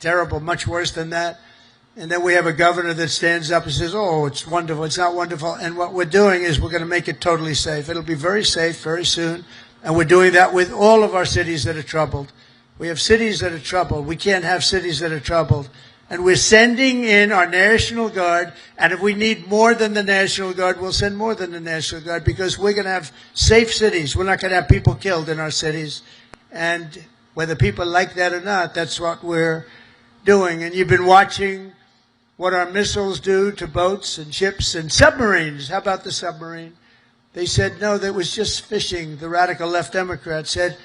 terrible, much worse than that. And then we have a governor that stands up and says, oh, it's wonderful. It's not wonderful. And what we're doing is we're going to make it totally safe. It'll be very safe very soon. And we're doing that with all of our cities that are troubled. We have cities that are troubled. We can't have cities that are troubled. And we're sending in our National Guard. And if we need more than the National Guard, we'll send more than the National Guard because we're going to have safe cities. We're not going to have people killed in our cities. And whether people like that or not, that's what we're doing. And you've been watching what our missiles do to boats and ships and submarines. How about the submarine? They said, no, that was just fishing. The radical left Democrats said,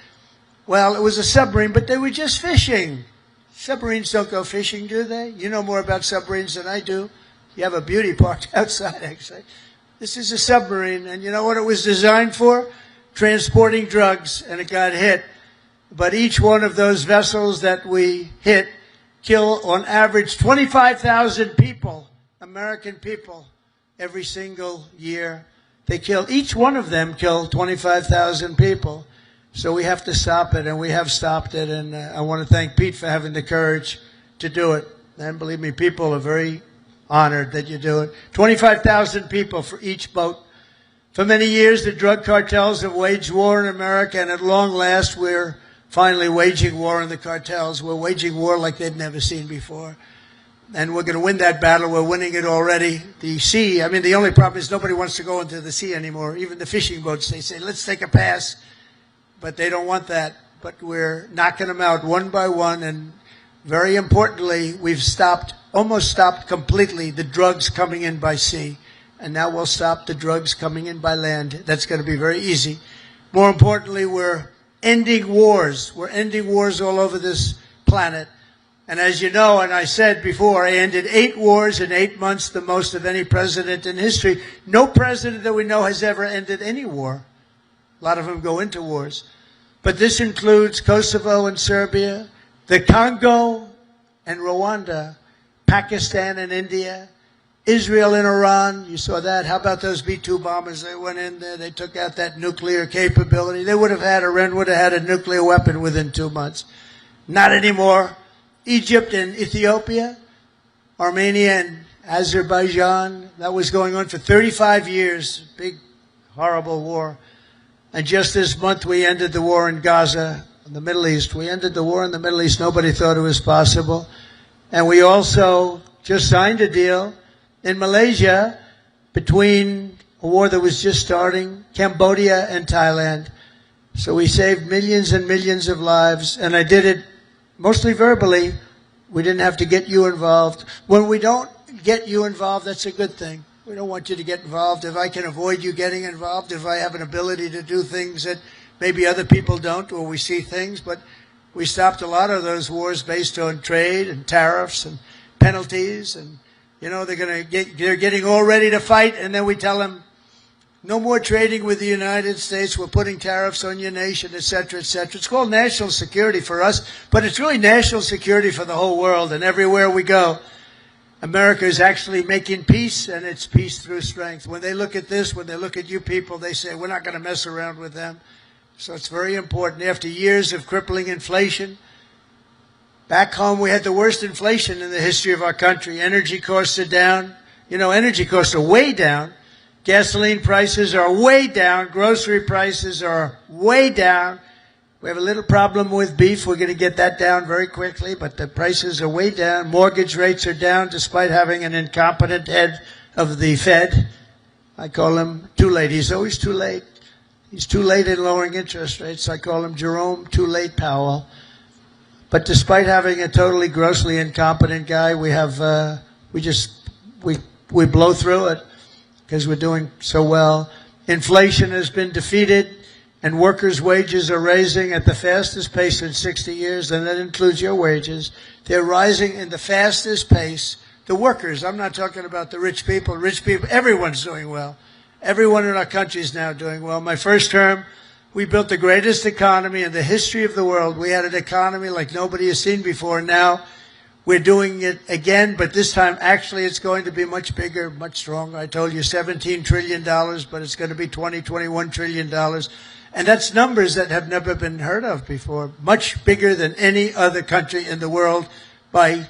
Well, it was a submarine, but they were just fishing. Submarines don't go fishing, do they? You know more about submarines than I do. You have a beauty parked outside, actually. This is a submarine, and you know what it was designed for? Transporting drugs, and it got hit. But each one of those vessels that we hit kill, on average, 25,000 people, American people, every single year. They kill, each one of them kill 25,000 people. So we have to stop it, and we have stopped it, and I want to thank Pete for having the courage to do it. And believe me, people are very honored that you do it. 25,000 people for each boat. For many years, the drug cartels have waged war in America, and at long last, we're finally waging war on the cartels. We're waging war like they'd never seen before. And we're going to win that battle. We're winning it already. The sea, I mean, the only problem is nobody wants to go into the sea anymore. Even the fishing boats, they say, let's take a pass. But they don't want that. But we're knocking them out one by one. And very importantly, we've almost stopped completely the drugs coming in by sea. And now we'll stop the drugs coming in by land. That's going to be very easy. More importantly, we're ending wars. We're ending wars all over this planet. And as you know, and I said before, I ended 8 wars in 8 months, the most of any president in history. No president that we know has ever ended any war. A lot of them go into wars. But this includes Kosovo and Serbia, the Congo and Rwanda, Pakistan and India, Israel and Iran. You saw that. How about those B-2 bombers? They went in there. They took out that nuclear capability. Iran would have had a nuclear weapon within 2 months. Not anymore. Egypt and Ethiopia, Armenia and Azerbaijan. That was going on for 35 years. Big, horrible war. And just this month, we ended the war in Gaza, in the Middle East. We ended the war in the Middle East. Nobody thought it was possible. And we also just signed a deal in Malaysia between a war that was just starting, Cambodia and Thailand. So we saved millions and millions of lives, and I did it mostly verbally. We didn't have to get you involved. When we don't get you involved, that's a good thing. We don't want you to get involved. If I can avoid you getting involved, if I have an ability to do things that maybe other people don't, or we see things, but we stopped a lot of those wars based on trade and tariffs and penalties, and you know, they're getting all ready to fight, and then we tell them, no more trading with the United States. We're putting tariffs on your nation, et cetera, et cetera. It's called national security for us, but it's really national security for the whole world. And everywhere we go, America is actually making peace, and it's peace through strength. When they look at this, when they look at you people, they say, we're not going to mess around with them. So it's very important. After years of crippling inflation, back home, we had the worst inflation in the history of our country. Energy costs are down. You know, energy costs are way down. Gasoline prices are way down. Grocery prices are way down. We have a little problem with beef. We're going to get that down very quickly, but the prices are way down. Mortgage rates are down despite having an incompetent head of the Fed. I call him too late. He's always too late. He's too late in lowering interest rates. I call him Jerome Too Late Powell. But despite having a totally grossly incompetent guy, we have, we blow through it because we're doing so well. Inflation has been defeated, and workers' wages are rising at the fastest pace in 60 years, and that includes your wages. They're rising in the fastest pace. The workers, I'm not talking about the rich people. Rich people, everyone's doing well. Everyone in our country is now doing well. My first term, we built the greatest economy in the history of the world. We had an economy like nobody has seen before. Now we're doing it again, but this time actually it's going to be much bigger, much stronger. I told you $17 trillion, but it's going to be $21 trillion. And that's numbers that have never been heard of before. Much bigger than any other country in the world by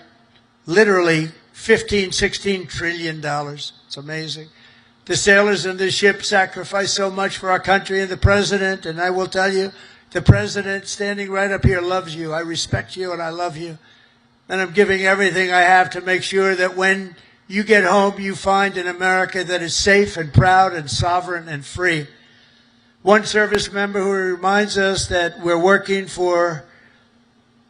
literally $16 trillion. It's amazing. The sailors in this ship sacrificed so much for our country, and the president, and I will tell you, the president standing right up here loves you. I respect you and I love you. And I'm giving everything I have to make sure that when you get home, you find an America that is safe and proud and sovereign and free. One service member who reminds us that we're working for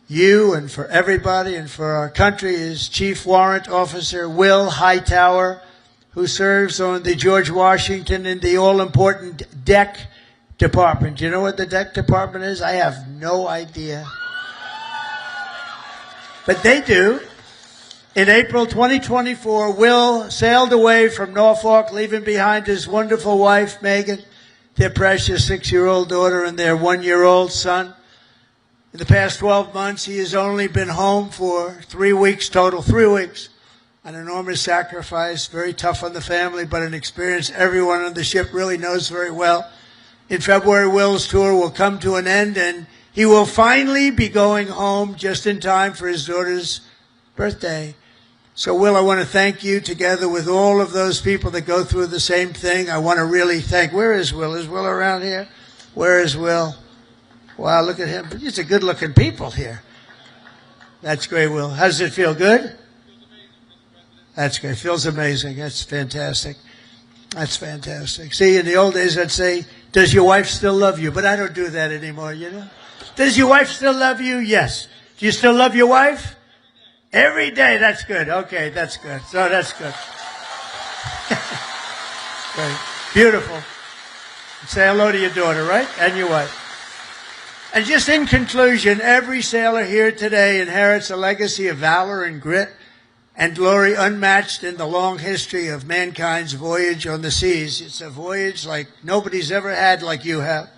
you and for everybody and for our country is Chief Warrant Officer Will Hightower, who serves on the George Washington in the all-important deck department. Do you know what the deck department is? I have no idea. But they do. In April 2024, Will sailed away from Norfolk, leaving behind his wonderful wife, Megan, their precious 6-year-old daughter, and their 1-year-old son. In the past 12 months, he has only been home for 3 weeks total, 3 weeks. An enormous sacrifice, very tough on the family, but an experience everyone on the ship really knows very well. In February, Will's tour will come to an end, and he will finally be going home just in time for his daughter's birthday. So, Will, I want to thank you together with all of those people that go through the same thing. I want to really thank, where is Will? Is Will around here? Where is Will? Wow, look at him. These are good-looking people here. That's great, Will. How does it feel? Good? That's great. Feels amazing. That's fantastic. That's fantastic. See, in the old days, I'd say, does your wife still love you? But I don't do that anymore, you know? Does your wife still love you? Yes. Do you still love your wife? Every day. That's good. Okay, that's good. So that's good. Great. Beautiful. Say hello to your daughter, right? And your wife. And just in conclusion, every sailor here today inherits a legacy of valor and grit and glory unmatched in the long history of mankind's voyage on the seas. It's a voyage like nobody's ever had like you have.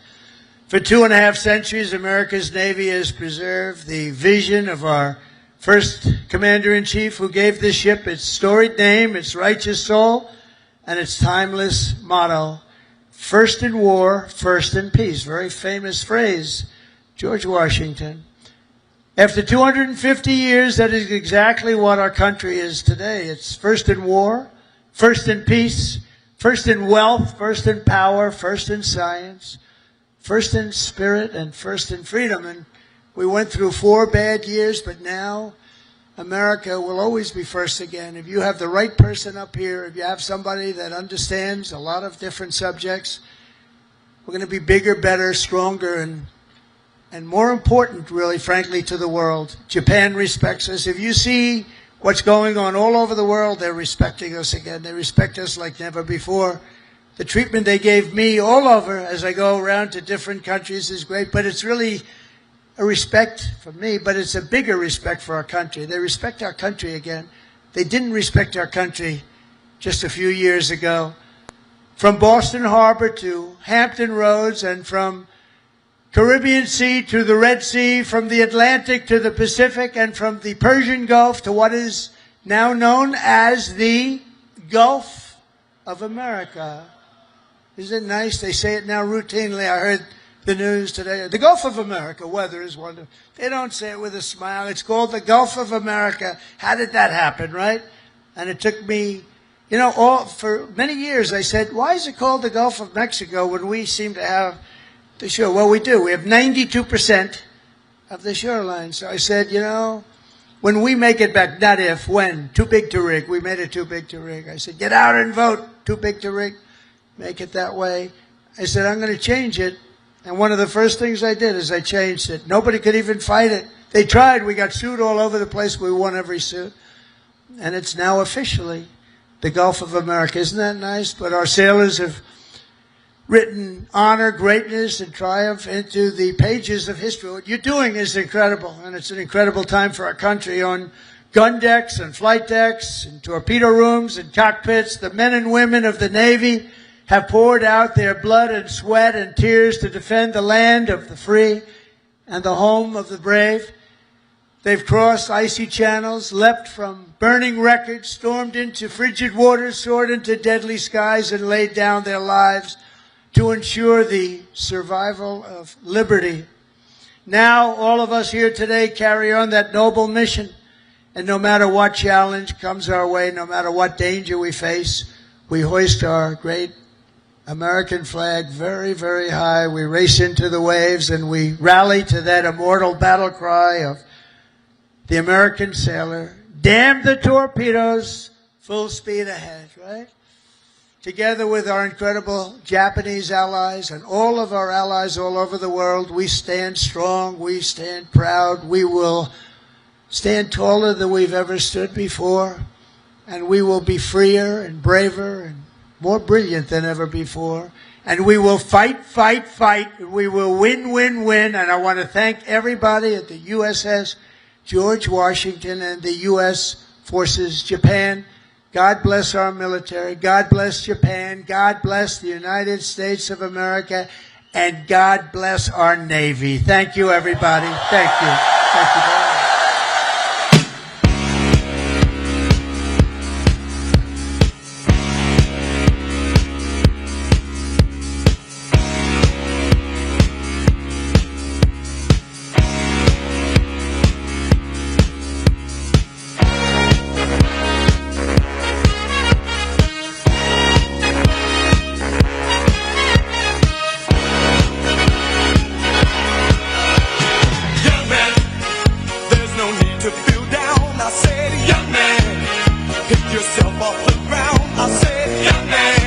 For 2.5 centuries, America's Navy has preserved the vision of our first Commander-in-Chief, who gave this ship its storied name, its righteous soul, and its timeless motto, first in war, first in peace. Very famous phrase, George Washington. After 250 years, that is exactly what our country is today. It's first in war, first in peace, first in wealth, first in power, first in science, first in spirit, and first in freedom. And we went through 4 bad years, but now America will always be first again. If you have the right person up here, if you have somebody that understands a lot of different subjects, we're going to be bigger, better, stronger, and more important, really, frankly, to the world. Japan respects us. If you see what's going on all over the world, they're respecting us again. They respect us like never before. The treatment they gave me all over as I go around to different countries is great, but it's really a respect for me, but it's a bigger respect for our country. They respect our country again. They didn't respect our country just a few years ago. From Boston Harbor to Hampton Roads, and from Caribbean Sea to the Red Sea, from the Atlantic to the Pacific, and from the Persian Gulf to what is now known as the Gulf of America. Isn't it nice? They say it now routinely. I heard the news today. The Gulf of America, weather is wonderful. They don't say it with a smile. It's called the Gulf of America. How did that happen, right? And it took me, for many years I said, why is it called the Gulf of Mexico when we seem to have the shore? Well, we do. We have 92% of the shoreline. So I said, when we make it back, not if, when, too big to rig. We made it too big to rig. I said, get out and vote. Too big to rig. Make it that way. I said, I'm going to change it. And one of the first things I did is I changed it. Nobody could even fight it. They tried. We got sued all over the place. We won every suit. And it's now officially the Gulf of America. Isn't that nice? But our sailors have written honor, greatness, and triumph into the pages of history. What you're doing is incredible, and it's an incredible time for our country. On gun decks and flight decks and torpedo rooms and cockpits, the men and women of the Navy have poured out their blood and sweat and tears to defend the land of the free and the home of the brave. They've crossed icy channels, leapt from burning wreckage, stormed into frigid waters, soared into deadly skies, and laid down their lives to ensure the survival of liberty. Now, all of us here today carry on that noble mission, and no matter what challenge comes our way, no matter what danger we face, we hoist our great American flag very, very high. We race into the waves, and we rally to that immortal battle cry of the American sailor, damn the torpedoes, full speed ahead, right? Together with our incredible Japanese allies and all of our allies all over the world, we stand strong, we stand proud, we will stand taller than we've ever stood before, and we will be freer and braver and more brilliant than ever before. And we will fight, fight, fight. We will win, win, win. And I want to thank everybody at the USS George Washington and the U.S. Forces Japan. God bless our military. God bless Japan. God bless the United States of America. And God bless our Navy. Thank you, everybody. Thank you. Thank you very much. Yourself off the ground. I said, young man.